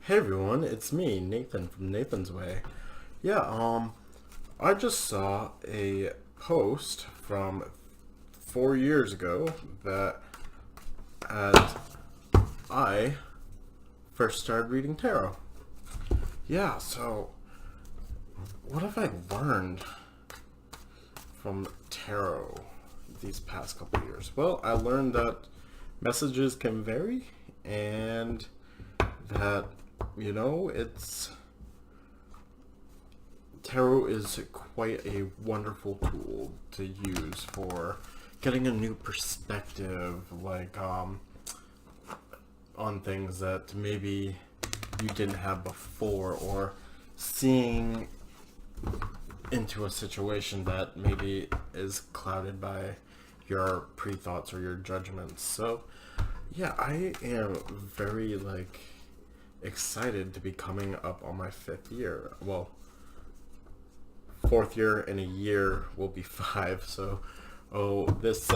Hey everyone, it's me, Nathan from Nathan's Way. Yeah, I just saw a post from 4 years ago that as I first started reading tarot. Yeah, so what have I learned from tarot these past couple years? Well, I learned that messages can vary and that it's tarot is quite a wonderful tool to use for getting a new perspective, on things that maybe you didn't have before, or seeing into a situation that maybe is clouded by your pre-thoughts or your judgments. So yeah, I am very excited to be coming up on my 5th year. Well, 4th year in a year will be 5. So, this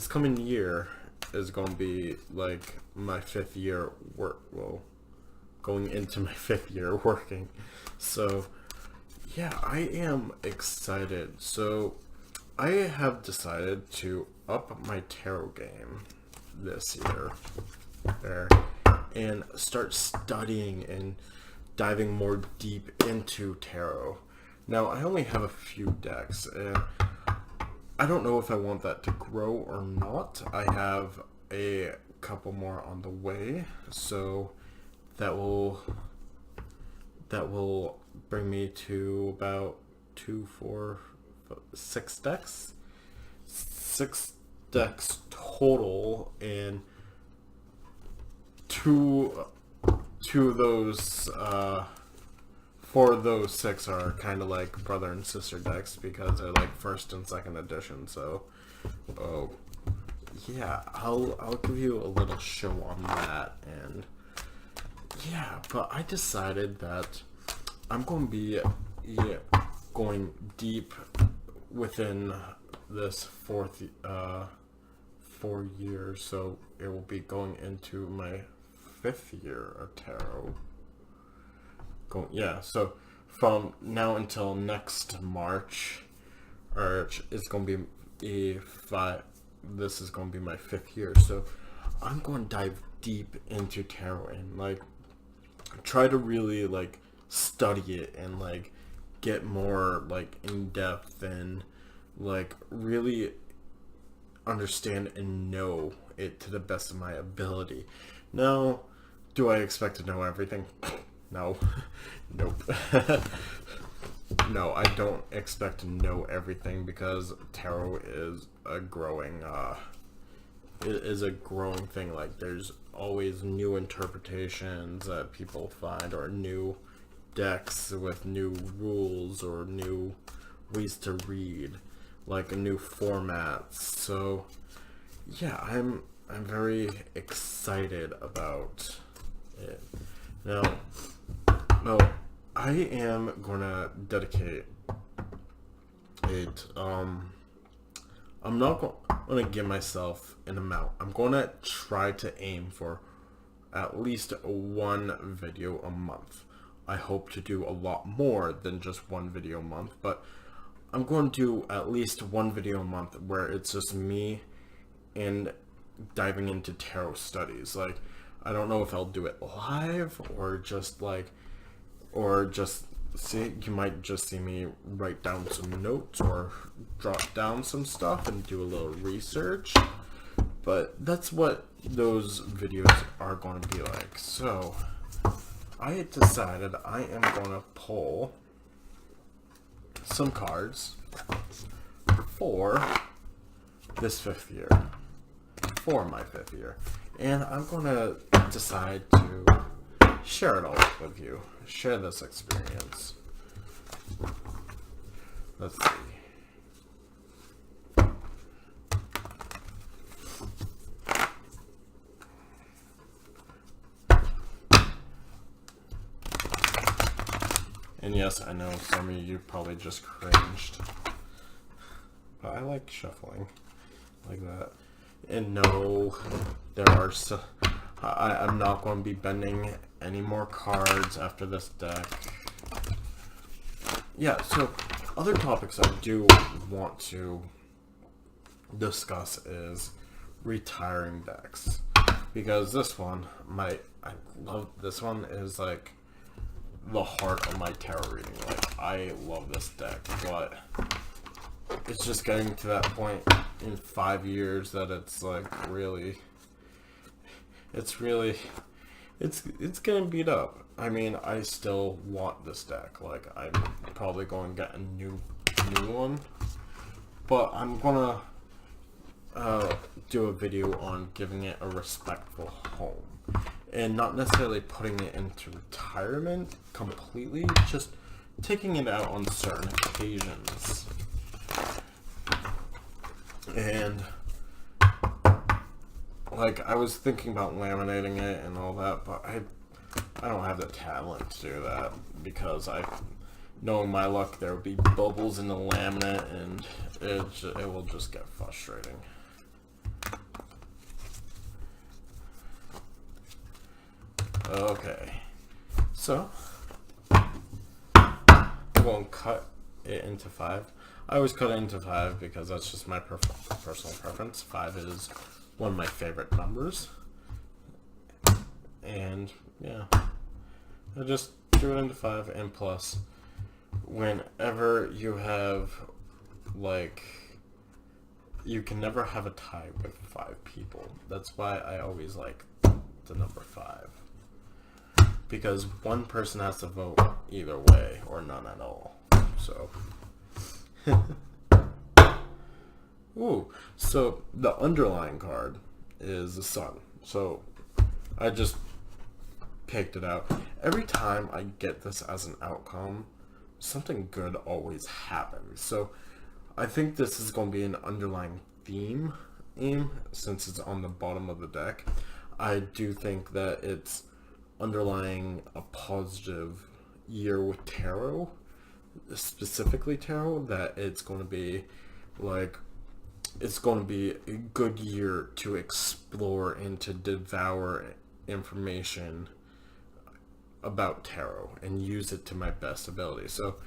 coming year is going to be like my 5th year work. Well, going into my 5th year working. So, yeah, I am excited. So, I have decided to up my tarot game this year. And start studying and diving more deep into tarot. Now, I only have a few decks, and I don't know if I want that to grow or not. I have a couple more on the way, so that will bring me to about 6 decks. 6 decks total, and two of those, 4 of those 6 are kind of like brother and sister decks because they're like 1st and 2nd edition. So, yeah, I'll give you a little show on that. And yeah, but I decided that I'm going to be going deep within this 4 years, so it will be going into my 5th year of tarot. So from now until next March, it's going to be this is going to be my 5th year. So I'm going to dive deep into tarot and try to really study it and get more in depth and really understand and know it to the best of my ability. Now, do I expect to know everything? No. Nope. No, I don't expect to know everything because tarot is a growing thing. There's always new interpretations that people find, or new decks with new rules or new ways to read, a new format. So yeah, I'm very excited about it. Now, I am gonna dedicate it. I'm not gonna give myself an amount. I'm gonna try to aim for at least 1 video a month. I hope to do a lot more than just 1 video a month, but I'm going to do at least 1 video a month where it's just me and diving into tarot studies. I don't know if I'll do it live or just see. You might just see me write down some notes or drop down some stuff and do a little research. But that's what those videos are going to be like. So I decided I am going to pull some cards for this 5th year, for my 5th year, and I'm going to decide to share it all with you, share this experience. Let's see. And yes, I know some of you probably just cringed, but I like shuffling like that. And no, there are I'm not going to be bending any more cards after this deck. Yeah, so other topics I do want to discuss is retiring decks, because this one, I love this one, is like the heart of my tarot reading. Like, I love this deck, but it's just getting to that point in 5 years that it's like it's getting beat up. I mean, I still want this deck. Like, I'm probably going to get a new one, but I'm gonna do a video on giving it a respectful home, and not necessarily putting it into retirement completely, just taking it out on certain occasions. And like, I was thinking about laminating it and all that, but I don't have the talent to do that, because knowing my luck, there would be bubbles in the laminate, and it will just get frustrating. Okay, so I'm going to cut it into 5. I always cut it into 5 because that's just my personal preference. 5 is one of my favorite numbers, and yeah, I just do it into 5. And plus, whenever you have, like, you can never have a tie with 5 people. That's why I always like the number 5. Because one person has to vote either way, or none at all. So, ooh, so the underlying card is the sun. So, I just picked it out. Every time I get this as an outcome, something good always happens. So, I think this is going to be an underlying theme, since it's on the bottom of the deck. I do think that it's underlying a positive year with tarot, specifically tarot, that it's going to be like, it's going to be a good year to explore and to devour information about tarot and use it to my best ability. So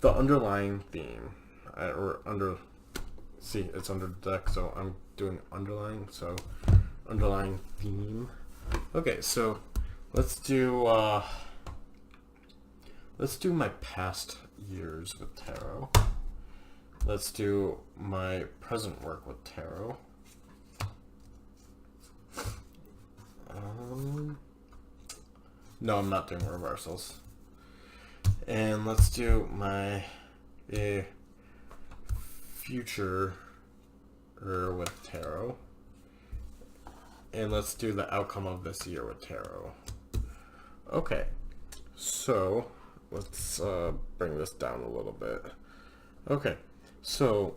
the underlying theme, it's under the deck, so I'm doing underlying, so underlying theme. Okay, so let's do my past years with tarot. Let's do my present work with tarot. No, I'm not doing reversals. And let's do my future with tarot. And let's do the outcome of this year with tarot. Okay, so let's bring this down a little bit. Okay, so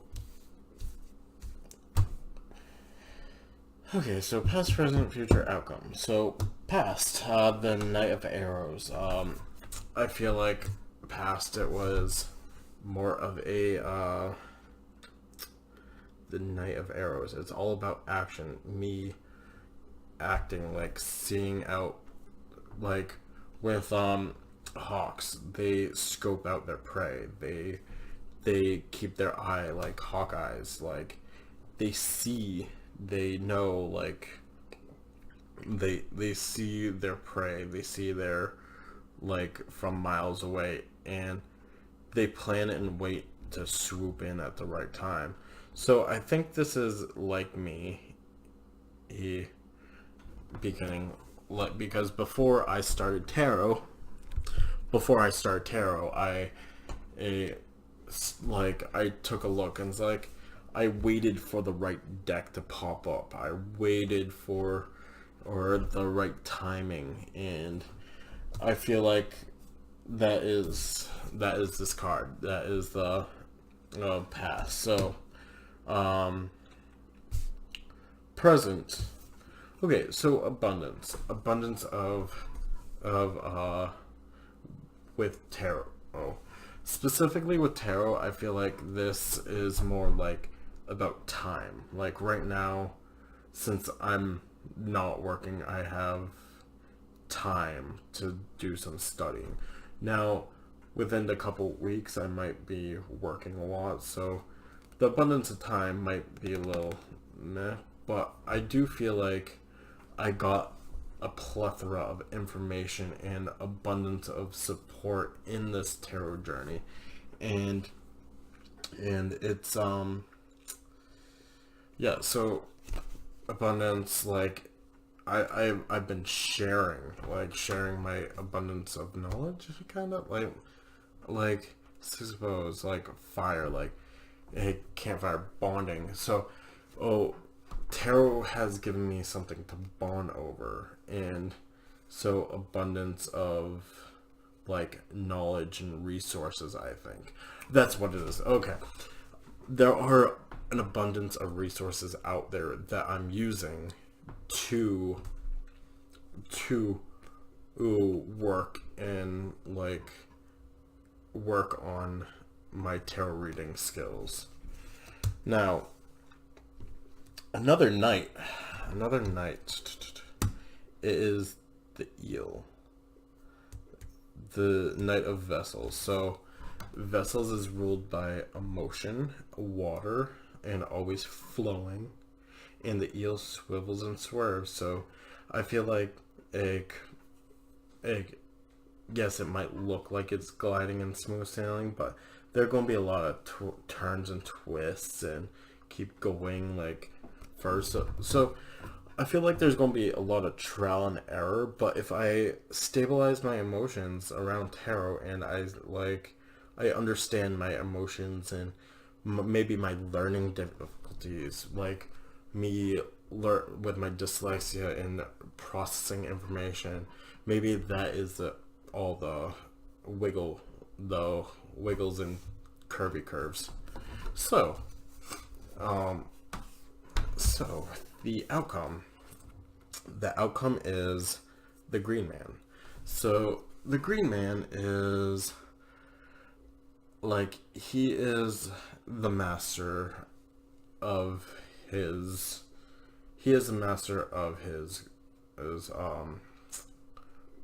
past, present, future outcome. So past, the Knight of Arrows. I feel like past, it was more of a the Knight of Arrows. It's all about action. Me acting, like seeing out, like with hawks, they scope out their prey. They keep their eye like hawk eyes, like they know, like they see their prey, they see their, like, from miles away, and they plan and wait to swoop in at the right time. So I think this is like me beginning, like, because before I started tarot, I took a look and was like, I waited for the right deck to pop up. I waited for the right timing, and I feel like that is this card. That is the past. So present. Okay, so abundance of with tarot. Specifically with tarot, I feel like this is more like about time. Like right now, since I'm not working, I have time to do some studying. Now, within a couple weeks, I might be working a lot, so the abundance of time might be a little meh, but I do feel like I got a plethora of information and abundance of support in this tarot journey, and it's yeah, so abundance, like I've been sharing my abundance of knowledge, kind of like I suppose, like fire, like a campfire bonding. So, oh, tarot has given me something to bond over, and so abundance of like knowledge and resources. I think that's what it is. Okay, there are an abundance of resources out there that I'm using to work and like work on my tarot reading skills. Now, another night is the eel, the Knight of Vessels. So Vessels is ruled by emotion, water, and always flowing, and the eel swivels and swerves. So I feel like a yes, it might look like it's gliding and smooth sailing, but there are going to be a lot of turns and twists and keep going like first. So I feel like there's going to be a lot of trial and error, but if I stabilize my emotions around tarot and I understand my emotions and maybe my learning difficulties, like me with my dyslexia and processing information, maybe that is all the wiggles and curvy curves. So, so the outcome is the Green Man. So the Green Man is like, he is the master of his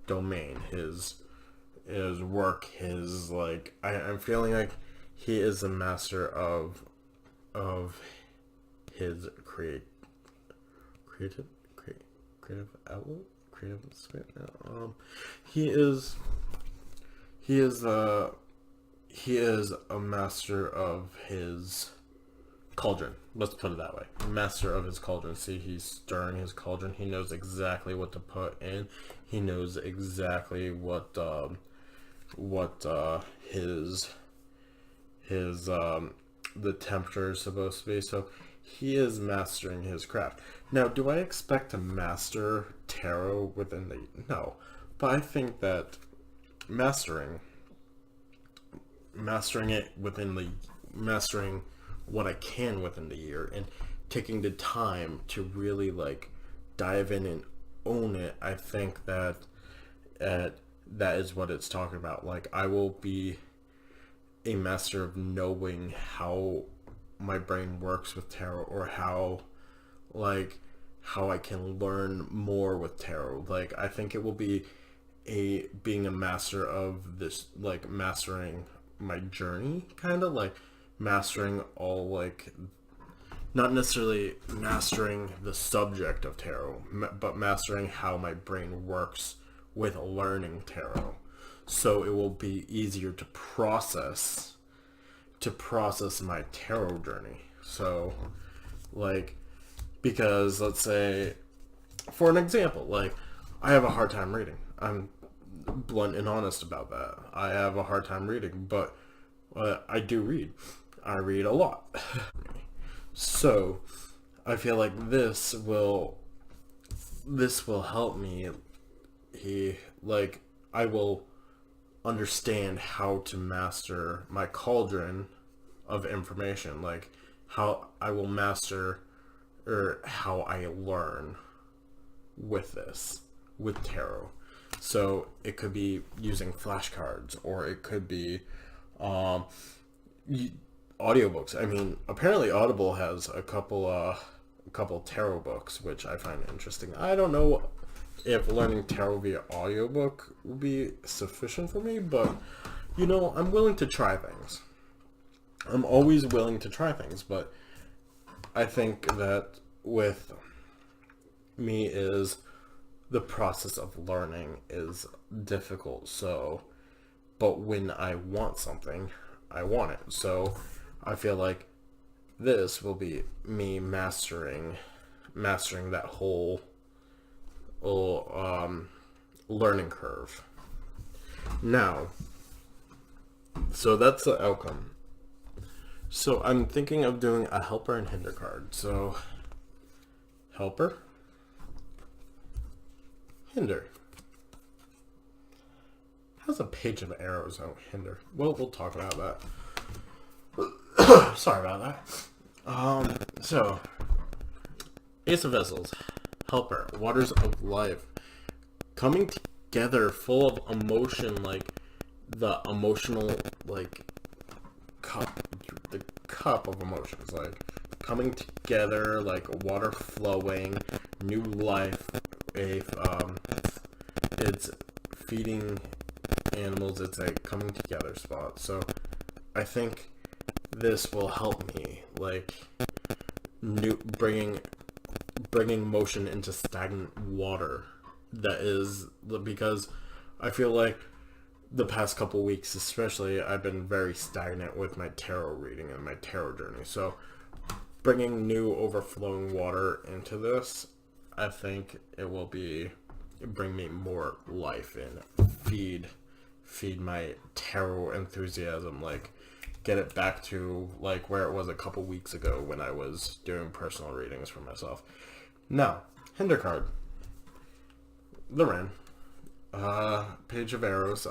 domain, his work, his like I'm feeling like he is the master of his creative outlet, creative spirit. He is a master of his cauldron. Let's put it that way. Master of his cauldron. See, he's stirring his cauldron. He knows exactly what to put in. He knows exactly what his the temperature is supposed to be. So he is mastering his craft. Now, do I expect to master tarot within the... No. But I think that mastering what I can within the year and taking the time to really like dive in and own it, I think that that is what it's talking about. Like, I will be a master of knowing how my brain works with tarot, or how I can learn more with tarot. Like, I think it will be being a master of this, like mastering my journey, kind of like mastering all, like, not necessarily mastering the subject of tarot, but mastering how my brain works with learning tarot, so it will be easier to process my tarot journey. So, like, because let's say, for an example, like, I have a hard time reading. I'm blunt and honest about that. I have a hard time reading, but I do read. I read a lot. So I feel like this will help me. I will understand how to master my cauldron of information, like how I will master, or how I learn with tarot. So it could be using flashcards, or it could be audiobooks. I mean, apparently Audible has a couple tarot books, which I find interesting. I don't know if learning tarot via audiobook would be sufficient for me, but you know, I'm willing to try things. I'm always willing to try things, but I think that with me is the process of learning is difficult. So, but when I want something, I want it. So I feel like this will be me mastering that whole learning curve. Now, so that's the outcome. So I'm thinking of doing a helper and hinder card. So helper, hinder. How's a page of arrows out hinder? Well, we'll talk about that. Sorry about that. So Ace of Vessels, helper, waters of life, coming together, full of emotion, like the emotional, like the cup of emotions, like coming together, like water flowing, new life. It's feeding animals. It's a coming together spot. So I think this will help me, like bringing motion into stagnant water. That is because I feel like the past couple weeks especially, I've been very stagnant with my tarot reading and my tarot journey. So bringing new overflowing water into this, I think it will bring me more life and feed my tarot enthusiasm, like get it back to like where it was a couple weeks ago when I was doing personal readings for myself. Now, hinder card. The Wren. Page of Arrows.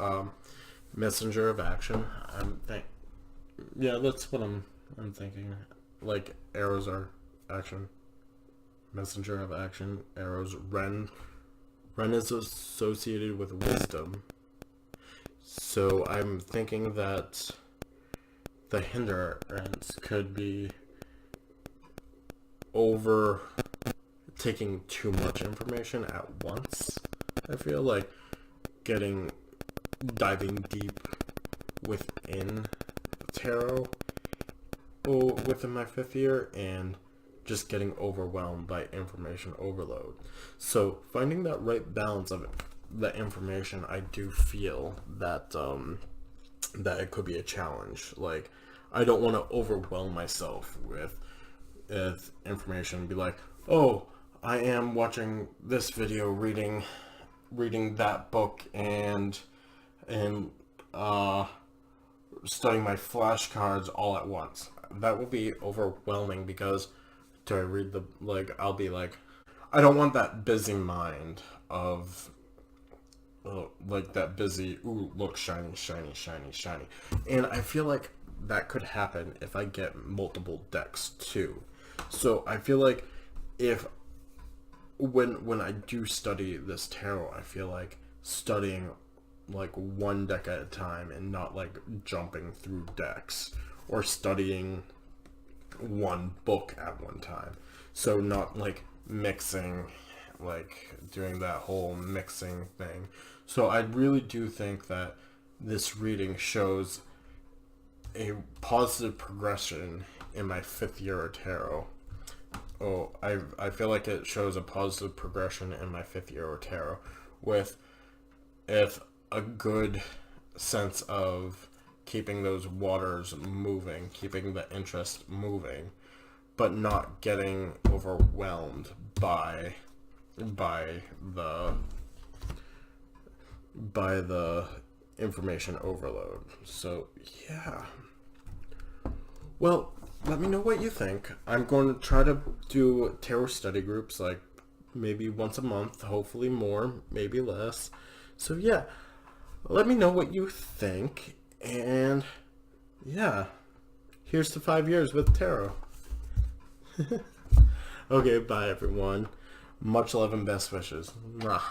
Messenger of Action. Yeah, that's what I'm thinking. Like, arrows are action. Messenger of Action. Arrows. Wren. Wren is associated with wisdom. So I'm thinking that the hindrance could be over taking too much information at once. I feel like diving deep within tarot within my 5th year and just getting overwhelmed by information overload. So finding that right balance of the information, I do feel that that it could be a challenge. Like, I don't want to overwhelm myself with information and be like, oh, I am watching this video, reading that book, and studying my flashcards all at once. That will be overwhelming because I'll be like, I don't want that busy mind of like that busy, ooh, look, shiny, shiny, shiny, shiny. And I feel like that could happen if I get multiple decks too. So I feel like when I do study this tarot, I feel like studying like one deck at a time and not like jumping through decks, or studying one book at one time. So not like mixing, like doing that whole mixing thing. So I really do think that this reading shows a positive progression in my 5th year of tarot. Oh, I feel like it shows a positive progression in my 5th year of tarot with a good sense of keeping those waters moving, keeping the interest moving, but not getting overwhelmed by the information overload. So yeah. Well, let me know what you think. I'm going to try to do tarot study groups, like maybe once a month, hopefully more, maybe less. So yeah, let me know what you think. And yeah, here's to 5 years with tarot. Okay, bye everyone. Much love and best wishes. Mwah.